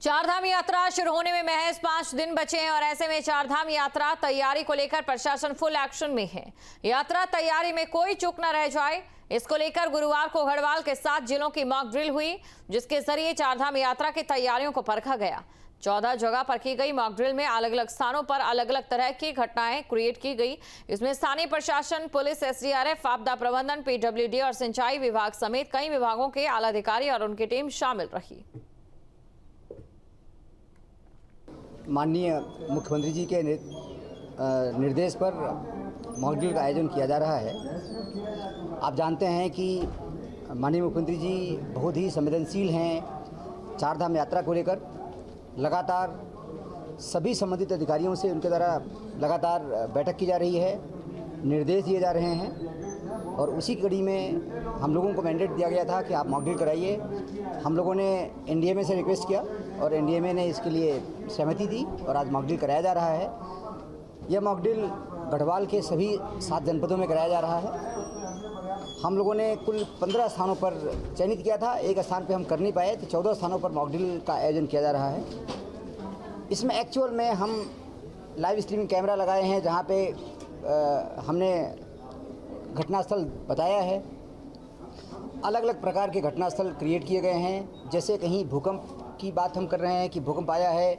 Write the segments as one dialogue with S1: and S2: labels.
S1: चारधाम यात्रा शुरू होने में महज 5 दिन बचे हैं और ऐसे में चारधाम यात्रा तैयारी को लेकर प्रशासन फुल एक्शन में है। यात्रा तैयारी में कोई चूक न रह जाए, इसको लेकर गुरुवार को गढ़वाल के 7 जिलों की मॉक ड्रिल हुई, जिसके जरिए चारधाम यात्रा की तैयारियों को परखा गया। 14 जगह पर की गई मॉक ड्रिल में अलग अलग स्थानों पर अलग अलग तरह की घटनाएं क्रिएट की गई। इसमें स्थानीय प्रशासन, पुलिस, एसडीआरएफ, आपदा प्रबंधन, पीडब्ल्यूडी और सिंचाई विभाग समेत कई विभागों के आला अधिकारी और उनकी टीम शामिल रही।
S2: माननीय मुख्यमंत्री जी के निर्देश पर मॉक ड्रिल का आयोजन किया जा रहा है। आप जानते हैं कि माननीय मुख्यमंत्री जी बहुत ही संवेदनशील हैं। चारधाम यात्रा को लेकर लगातार सभी संबंधित अधिकारियों से उनके द्वारा लगातार बैठक की जा रही है, निर्देश दिए जा रहे हैं और उसी कड़ी में हम लोगों को मैंडेट दिया गया था कि आप मॉक ड्रिल कराइए। हम लोगों ने एनडीएमए से रिक्वेस्ट किया और एनडीएमए ने इसके लिए सहमति दी और आज मॉक ड्रिल कराया जा रहा है। यह मॉक ड्रिल गढ़वाल के सभी 7 जनपदों में कराया जा रहा है। हम लोगों ने कुल 15 स्थानों पर चयनित किया था, एक स्थान पे हम कर नहीं पाए, तो 14 स्थानों पर मॉक ड्रिल का आयोजन किया जा रहा है। इसमें एक्चुअल में हम लाइव स्ट्रीमिंग कैमरा लगाए हैं, जहाँ पे हमने घटनास्थल बताया है। अलग अलग प्रकार के घटनास्थल क्रिएट किए गए हैं, जैसे कहीं भूकंप की बात हम कर रहे हैं कि भूकंप आया है,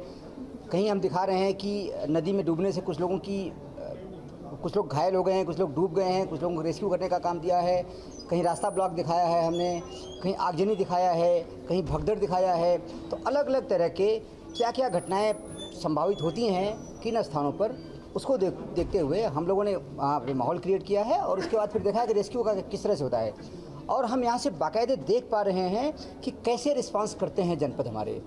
S2: कहीं हम दिखा रहे हैं कि नदी में डूबने से कुछ लोग घायल हो गए हैं, कुछ लोग डूब गए हैं, कुछ लोगों को रेस्क्यू करने का काम दिया है। कहीं रास्ता ब्लॉक दिखाया है हमने, कहीं आगजनी दिखाया है, कहीं भगदड़ दिखाया है। तो अलग अलग तरह के क्या क्या घटनाएं संभावित होती हैं किन स्थानों पर, उसको देखते हुए हम लोगों ने वहाँ पर माहौल क्रिएट किया है और उसके बाद फिर देखा कि रेस्क्यू का किस तरह से होता है। और हम यहाँ से बाकायदे देख पा रहे हैं कि कैसे रिस्पांस करते हैं जनपद हमारे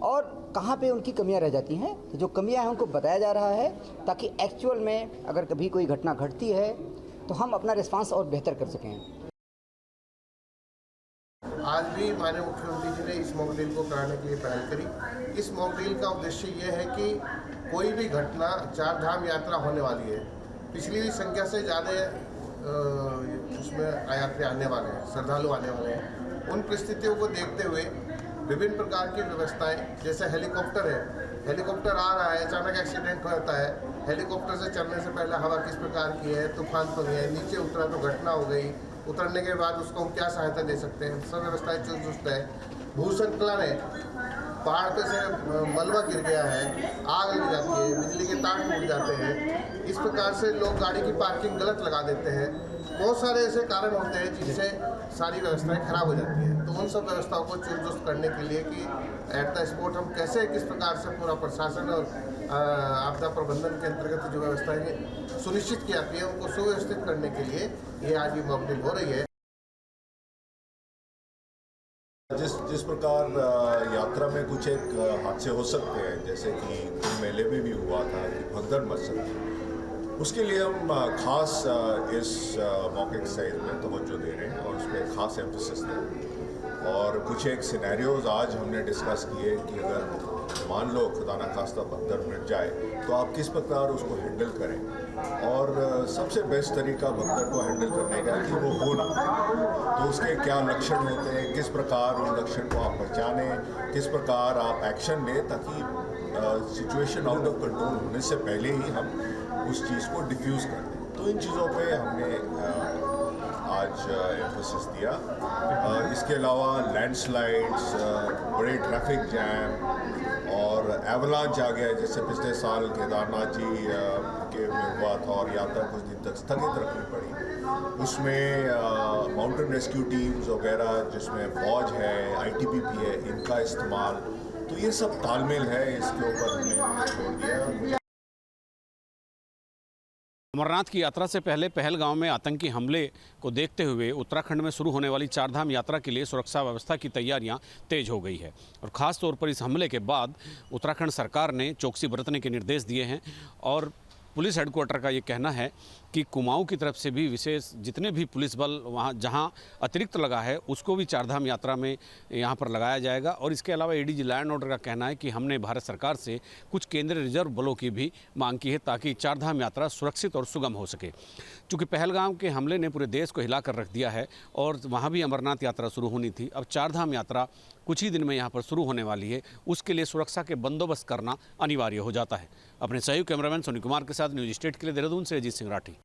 S2: और कहाँ पे उनकी कमियां रह जाती हैं। तो जो कमियां हैं उनको बताया जा रहा है, ताकि एक्चुअल में अगर कभी कोई घटना घटती है तो हम अपना रिस्पांस और बेहतर कर सकें।
S3: आज भी माननीय मुख्यमंत्री जी ने इस मॉक ड्रिल को कराने के लिए पहल करी। इस मॉक ड्रिल का उद्देश्य ये है कि कोई भी घटना, चारधाम यात्रा होने वाली है, पिछली संख्या से ज़्यादा उसमें यात्री आने वाले हैं, श्रद्धालु आने वाले हैं। उन परिस्थितियों को देखते हुए विभिन्न प्रकार की व्यवस्थाएं, जैसे हेलीकॉप्टर है, हेलीकॉप्टर आ रहा है, अचानक एक्सीडेंट होता है, हेलीकॉप्टर से चलने से पहले हवा किस प्रकार की है, तूफान तो नहीं है, नीचे उतरा तो घटना हो गई, उतरने के बाद उसको हम क्या सहायता दे सकते हैं, सब व्यवस्थाएं चुस्त है। भूस्खलन है, पहाड़ पे से मलबा गिर गया है, आग लग जाती है, बिजली के तार टूट जाते हैं, इस प्रकार से लोग गाड़ी की पार्किंग गलत लगा देते हैं। बहुत सारे ऐसे कारण होते हैं जिससे सारी व्यवस्थाएं खराब हो जाती हैं। तो उन सब व्यवस्थाओं को चुस्त करने के लिए कि एट द स्पॉट हम कैसे, किस प्रकार से पूरा प्रशासन और आपदा प्रबंधन के अंतर्गत जो व्यवस्थाएं सुनिश्चित की जाती है उनको सुव्यवस्थित करने के लिए ये आज ये मॉक ड्रिल हो रही है।
S4: जिस प्रकार यात्रा में कुछ एक हादसे हो सकते हैं, जैसे कि मेले में भी हुआ था कि भगदड़ मच सकती है, उसके लिए हम खास इस मॉक एक्सरसाइज में तवज्जो दे रहे हैं और उस पर खास एम्फेसिस दे रहे हैं। और कुछ एक सिनेरियोज आज हमने डिस्कस किए कि अगर मान लो खुदा न खास्ता भगदड़ मिट जाए तो आप किस प्रकार उसको हैंडल करें। और सबसे बेस्ट तरीका भगदड़ को हैंडल करने का कि वो हो ना, तो उसके क्या लक्षण होते हैं, किस प्रकार उन लक्षण को आप पहचानें, किस प्रकार आप एक्शन लें, ताकि सिचुएशन आउट ऑफ कंट्रोल होने से पहले ही हम उस चीज़ को डिफ्यूज़ कर दें। तो इन चीज़ों पे हमने आज एम्फेसिस दिया। इसके अलावा लैंडस्लाइड्स, बड़े ट्रैफिक जैम और एवलांच आ गया, जैसे पिछले साल केदारनाथ जी के में हुआ था और यात्रा कुछ दिन तक स्थगित रखनी पड़ी। उसमें माउंटेन रेस्क्यू टीम्स वगैरह, जिसमें फौज है, ITBP है, इनका इस्तेमाल, तो ये सब तालमेल है, इसके ऊपर हमने छोड़ दिया।
S5: अमरनाथ की यात्रा से पहले पहलगांव में आतंकी हमले को देखते हुए उत्तराखंड में शुरू होने वाली चारधाम यात्रा के लिए सुरक्षा व्यवस्था की तैयारियां तेज हो गई है और ख़ास तौर पर इस हमले के बाद उत्तराखंड सरकार ने चौकसी बरतने के निर्देश दिए हैं और पुलिस हेडक्वार्टर का ये कहना है कि कुमाऊं की तरफ से भी विशेष जितने भी पुलिस बल वहाँ जहाँ अतिरिक्त लगा है उसको भी चारधाम यात्रा में यहाँ पर लगाया जाएगा। और इसके अलावा एडीजी लॉ एंड ऑर्डर का कहना है कि हमने भारत सरकार से कुछ केंद्रीय रिजर्व बलों की भी मांग की है ताकि चारधाम यात्रा सुरक्षित और सुगम हो सके। चूँकि पहलगाम के हमले ने पूरे देश को हिला कर रख दिया है और वहाँ भी अमरनाथ यात्रा शुरू होनी थी, अब चारधाम यात्रा कुछ ही दिन में यहाँ पर शुरू होने वाली है, उसके लिए सुरक्षा के बंदोबस्त करना अनिवार्य हो जाता है। अपने सहयोगी कैमरामैन सोनी कुमार के साथ न्यूज स्टेट के लिए देहरादून से अजीत सिंह राठी।